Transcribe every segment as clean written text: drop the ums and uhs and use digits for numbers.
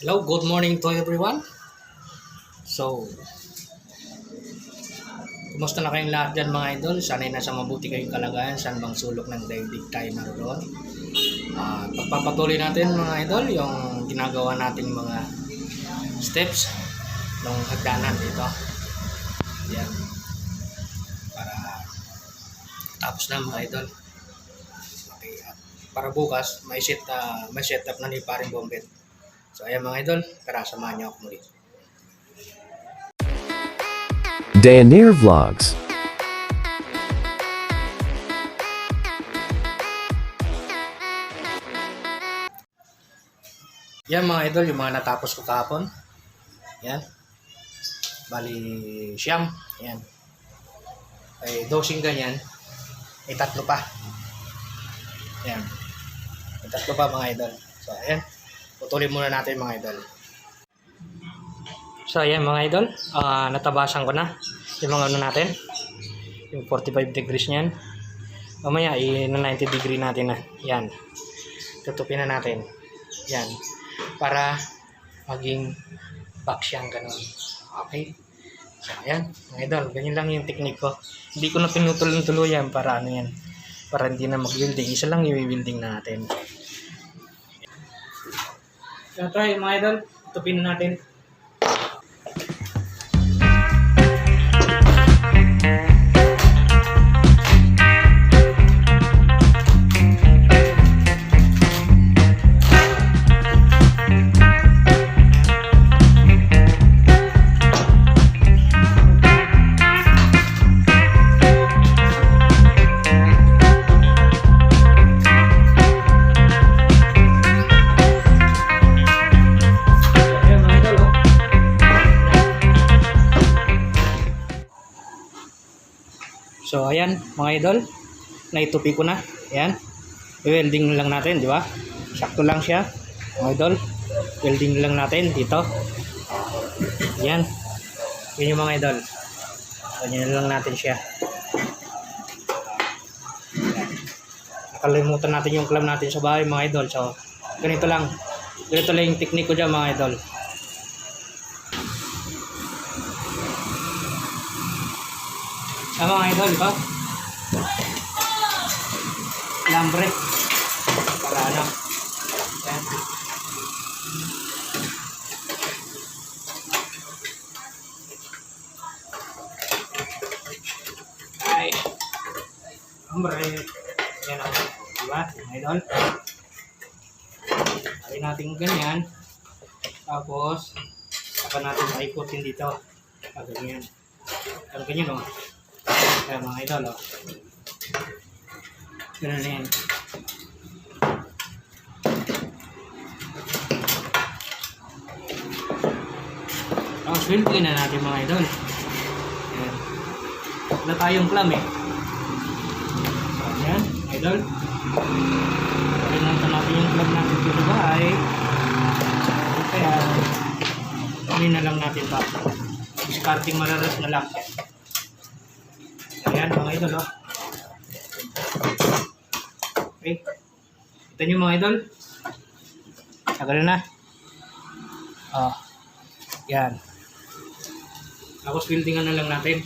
Hello, good morning to everyone. So, kumusta na kayong lahat dyan mga idol? Sana'y nasa mabuti kayong kalagayan, saan bang sulok ng daigdig tayo naroon. Pagpapatuloy natin mga idol, yung ginagawa nating mga steps ng hagdanan dito. Yan. Para tapos na mga idol. Okay, at para bukas, may set up na ni paring Bombet. So ayan mga idol, tara samahan niyo ako muli. Dayanir Vlogs. Yan mga idol, yung mga natapos ko kahapon. Yan. Bali, siyam. Yan. Ay, dosing ganyan. Ay, tatlo pa. Yan. Ay, tatlo pa mga idol. So, ayan. Putulin muna natin mga idol. So, ayan mga idol. Natabasan ko na yung mga ano natin. Yung 45 degrees niyan. Mamaya, i-90 degree natin na. Yan. Tutupin na natin. Yan. Para maging back siyang ganun. Okay? So, ayan. Mga idol, ganyan lang yung technique ko. Hindi ko na pinutulong-tuluyan para ano yan. Para hindi na mag-building. Isa lang yung building natin. So, try mga idol. Tutupin na natin. So ayan mga idol, naitupi ko na. Ayan. I-welding lang natin, di ba? Sakto lang siya. Mga idol, welding lang natin dito. Ayan. Yun yung mga idol. Ganyan lang natin siya. Ayan. Nakalimutan natin yung clamp natin sa bahay mga idol. So ganito lang. Ganito lang yung technique ko dyan mga idol. Mga idol, di ba? Lambre. Para ano? Yan. Ay. Lambre. Yan ako. Di ba? Mga idol. Kaya natin ganyan. Tapos, saka natin maikutin dito. Ganyan. Pero ganyan o. Kaya mga idol, oh. Ganun na yan. Sweldo na natin mga idol. Ayan. Wala tayong clam eh. So, ayan, idol. Pagkakita natin yung clam natin dito sa bahay. Kaya, hindi na lang natin pa. Discarding mararas na lang. Ayan mga idol, oh. Okay. Ito nyo mga idol. Tagal na. Oh. Yan. Tapos buildingan na lang natin.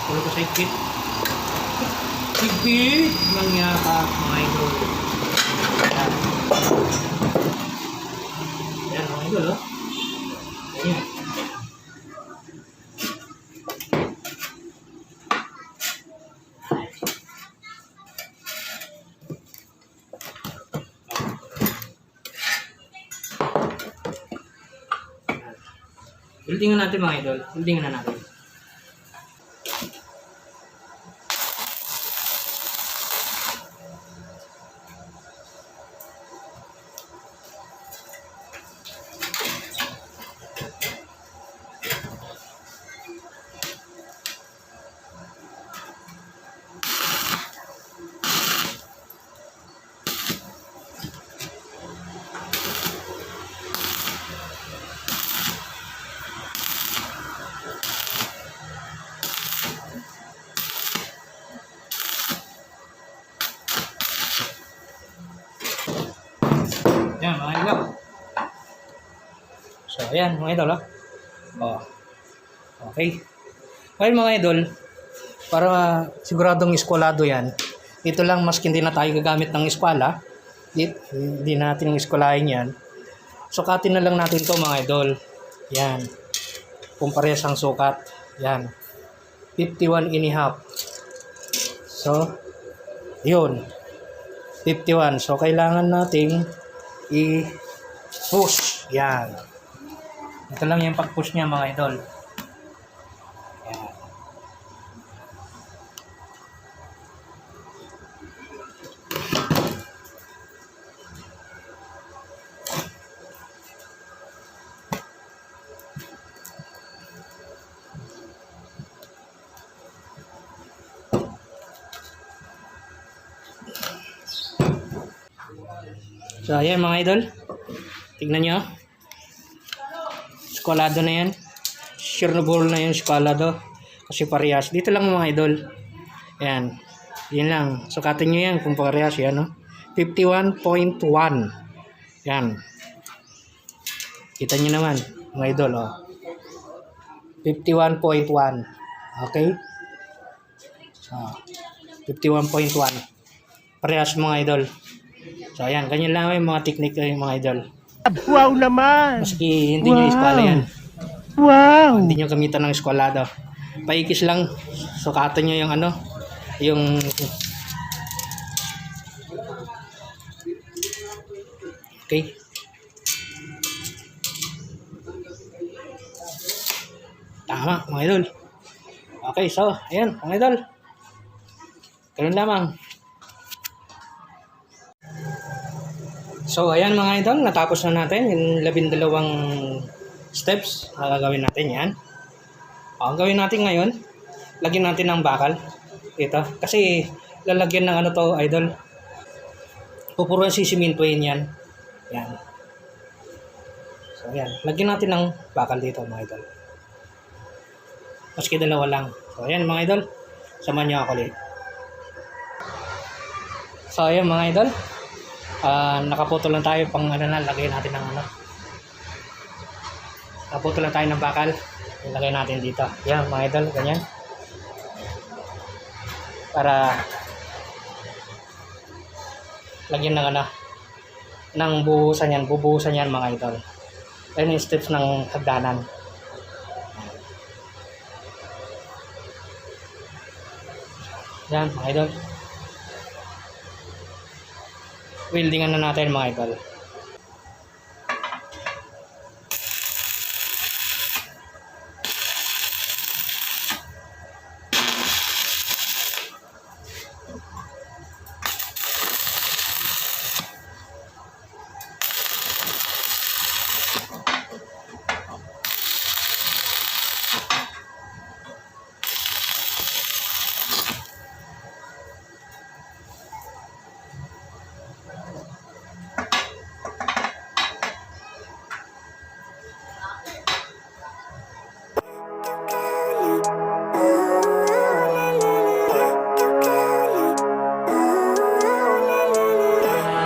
Tulo ko sa higpit. Higpit! Mangyaka mga idol. Yan. Yan mga idol, oh. Ayan. Buildingan natin mga idol. Buildingan na natin. Ayan, mga idol. So, ayan, mga idol, oh. Oh. Okay. Okay, mga idol, para siguradong eskwalado yan, dito lang, maski hindi na tayo gagamit ng eskwala, hindi natin eskwalahin yan. Sukatin na lang natin to mga idol. Yan. Kung parehas ang sukat. Yan. 51 and a half. So, yun. 51. So, kailangan nating i-push. Yan. Ito lang yung pag-push niya mga idol. Yan. So, ayan mga idol. Tignan nyo. Skolado na yan. Sure na yung skolado. Kasi parehas. Dito lang mga idol. Ayan. Yan lang. Sukatin nyo yan kung parehas yan. No? 51.1. Yan. Kita nyo naman mga idol. Oh. 51.1. Okay? Oh. 51.1. Parehas mga idol. So ayan, ganyan lang yung mga technique yung mga idol. Wow naman! Maski hindi nyo eskwala yan. Wow! Hindi nyo gamitan ng eskwalado. Paikis lang, sukatan nyo yung ano, yung okay. Tama mga idol. Okay, so ayan mga idol. Ganun lamang. So, ayan mga idol, natapos na natin yung 12 steps na gagawin natin yan. Ang gawin natin ngayon, lagyan natin ng bakal. Ito. Kasi, lalagyan ng ano to, idol. Pupuruan sisimintuin yan. Yan. So, ayan. Lagyan natin ng bakal dito, mga idol. Maski dalawa lang. So, ayan mga idol. Samahan nyo ako ulit. So, ayan mga idol. Nakaputol lang tayo pang ano na, lagay natin ng ano. Nakaputol lang tayo ng bakal. Ilagay natin dito. Yan mga idol, ganyan. Para lagyan ng ano, ng bubuhusan yan mga idol. Yan yung steps ng hagdanan. Yan mga idol. Weldingan na natin mga idol.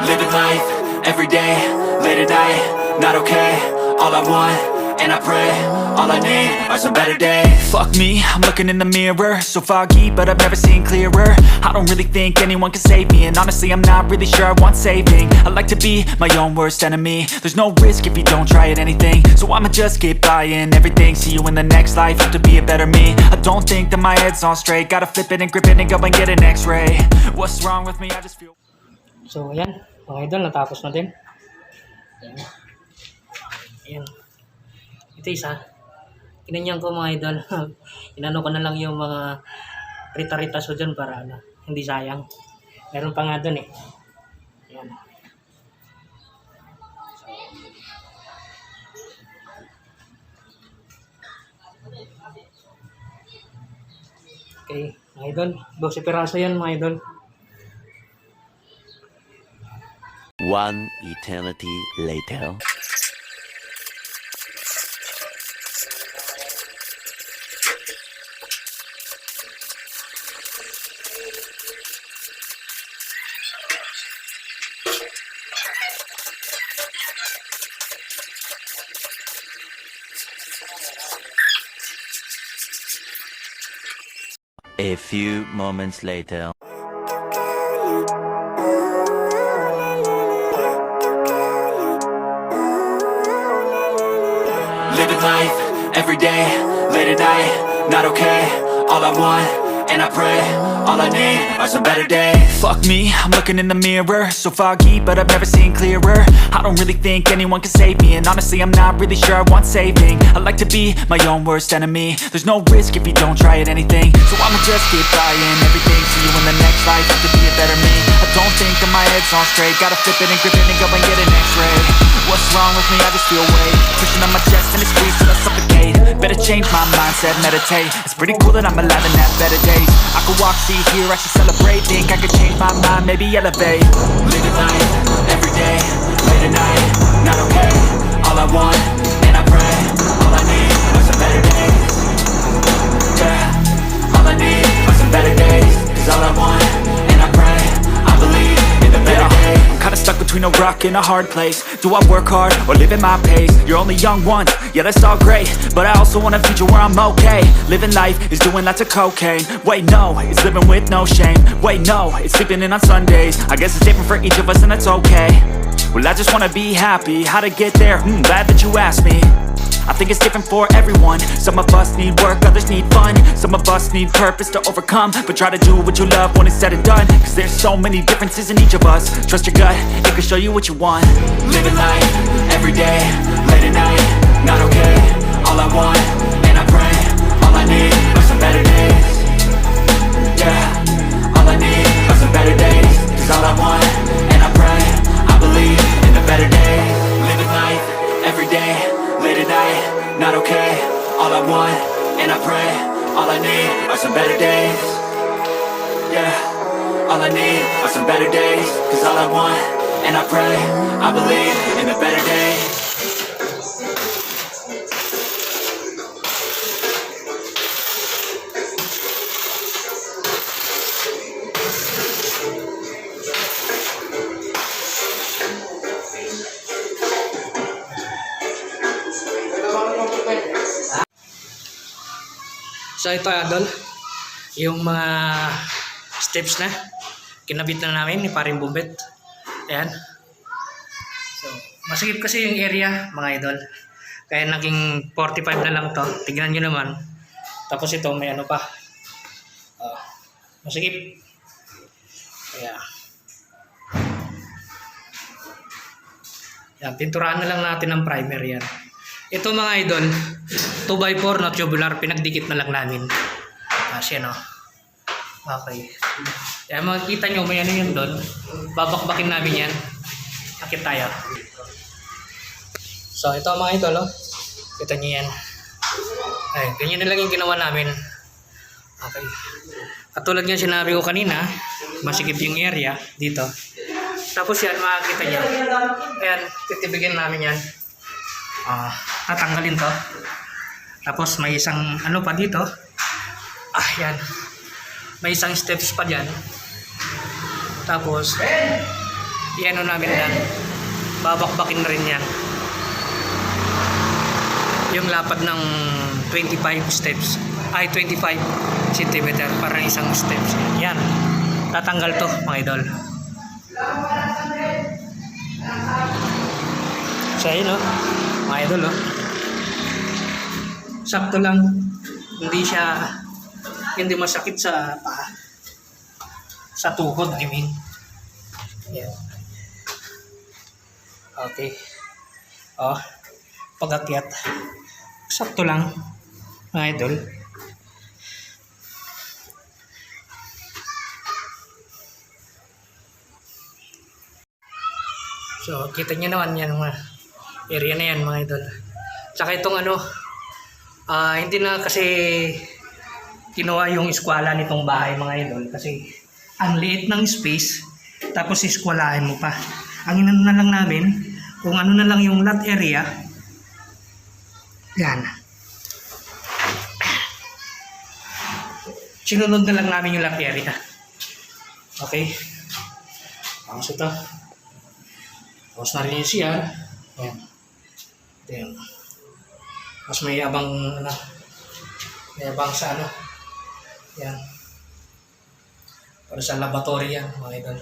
Living life, everyday, late at night, not okay. All I want, and I pray, all I need are some better days. Fuck me, I'm looking in the mirror, so foggy, but I've never seen clearer. I don't really think anyone can save me, and honestly I'm not really sure I want saving. I like to be my own worst enemy. There's no risk if you don't try at anything, so I'ma just keep buying everything. See you in the next life, have to be a better me. I don't think that my head's on straight, gotta flip it and grip it and go and get an x-ray. What's wrong with me, I just feel... So ayan, mga idol, natapos na din. Ayan. Ayan. Ito isa. Kinanyan ko mga idol. Inano ko na lang yung mga rita-rita so dyan para ano, hindi sayang. Meron pa nga dun eh. Ayan. Okay, mga idol. 12 piraso yan mga idol. One eternity later. A few moments later. Living life, every day, late at night, not okay. All I want, and I pray, all I need are some better days. Fuck me, I'm looking in the mirror, so foggy, but I've never seen clearer. I don't really think anyone can save me, and honestly I'm not really sure I want saving. I like to be my own worst enemy. There's no risk if you don't try at anything, so I'ma just keep trying everything. See you in the next life, have to be a better me. I don't think that my head's on straight, gotta flip it and grip it and go and get an x-ray. What's wrong with me? I just feel weight pushing on my chest and it squeezes till I suffocate. Better change my mindset, meditate. It's pretty cool that I'm alive and have better days. I could walk, see, hear, I should celebrate. Think I could change my mind, maybe elevate. Living life, every day, late at night, not okay. All I want, and I pray, all I need are some better days. Yeah, all I need are some better days. Cause all I want, and I pray, I believe in the better days. I'm kinda stuck between a rock and a hard place. Do I work hard or live at my pace? You're only young once, yeah that's all great, but I also want a future where I'm okay. Living life is doing lots of cocaine. Wait no, it's living with no shame. Wait no, it's sleeping in on Sundays. I guess it's different for each of us and that's okay. Well I just wanna be happy, how to get there? Glad that you asked me. I think it's different for everyone. Some of us need work, others need fun. Some of us need purpose to overcome. But try to do what you love when it's said and done. Cause there's so many differences in each of us. Trust your gut, it can show you what you want. Living life, every day, late at night, not okay. All I want, and I pray, all I need are some better days. Yeah, all I need are some better days. Cause all I want, and I pray, I believe in the better days. Living life, every day, late at night, not okay. All I want, and I pray, all I need are some better days. Yeah, all I need are some better days. Cause all I want, and I pray, I believe in the better days. So ito idol, yung mga steps na kinabit na namin ni Paring Bumbet. Ayan. So, masikip kasi yung area mga idol. Kaya naging 45 na lang to. Tignan nyo naman. Tapos ito may ano pa. Masikip. Kaya. Yan, pinturahan na lang natin ng primer yan. Ito mga idol, 2x4 na tubular, pinagdikit na lang namin. Kasi no. Okay. Kaya makikita nyo, may ano yun doon. Babakbakin namin yan. Akit tayo. So ito mga idol, oh. Kita nyo yan. Ay, ganyan na lang yung ginawa namin. Okay. Katulad nga sinabi ko kanina, masikip yung area dito. Tapos yan, makikita nyo. Ayan, titibigin namin yan. Tatanggalin to. Tapos may isang ano pa dito. Yan. May isang steps pa dyan. Tapos iano namin yan. Babakbakin na rin yan. Yung lapad ng 25 steps. 25 cm para isang steps. Yan. Tatanggal to mga idol. So ayun o. Mga idol o. Sakto lang. Hindi masakit sa paa. Sa tuhod, I mean. Yan. Okay. Pag-akyat. Sakto lang. Mga idol. So, kita nyo naman yan mga area na yan mga idol. Tsaka itong ano, hindi na kasi kinuha yung eskwala nitong bahay mga idol kasi ang liit ng space tapos eskwalahin mo pa. Ang inano na lang namin kung ano na lang yung lot area. Yan. Sinunod na lang namin yung lot area. Okay. Tapos ito. Tapos na rin siya. Yan. Yan. Tapos may abang ano. May abang sa ano. Yan. Para sa laboratory yan, mga idol.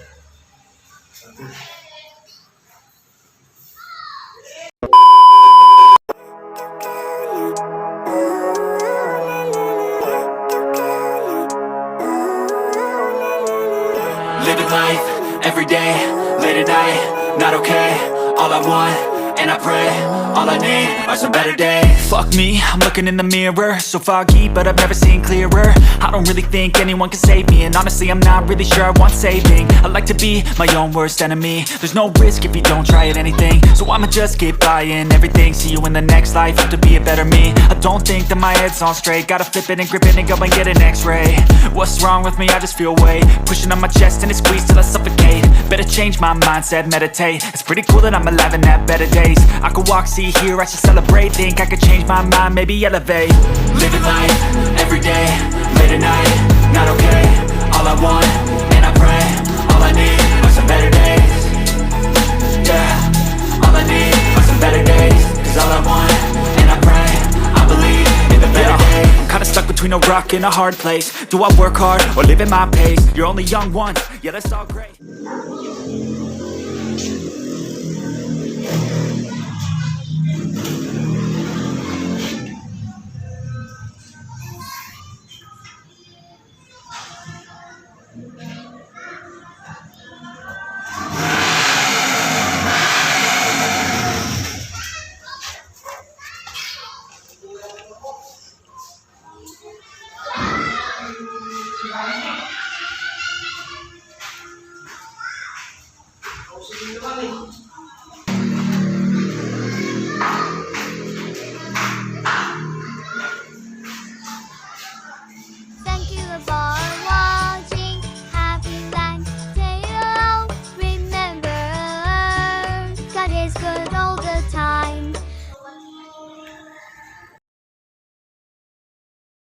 Living life, every day, late at night, not okay. All I want, and I pray, all I need are some better days. Fuck me, I'm looking in the mirror, so foggy, but I've never seen clearer. I don't really think anyone can save me, and honestly I'm not really sure I want saving. I like to be my own worst enemy. There's no risk if you don't try at anything, so I'ma just keep buying everything. See you in the next life, have to be a better me. I don't think that my head's on straight, gotta flip it and grip it and go and get an x-ray. What's wrong with me? I just feel weight pushing on my chest and it squeezes till I suffocate. Better change my mindset, meditate. It's pretty cool that I'm alive and have better days. I could walk, see, hear, I should celebrate. Think I could change my mind, maybe elevate. Living life, every day, late at night, not okay. All I want, and I pray, all I need are some better days. Yeah, all I need are some better days. Cause all I want, and I pray, I believe in the better days. I'm kinda stuck between a rock and a hard place. Do I work hard, or live at my pace? You're only young once, yeah that's all great. Thank you, Lord.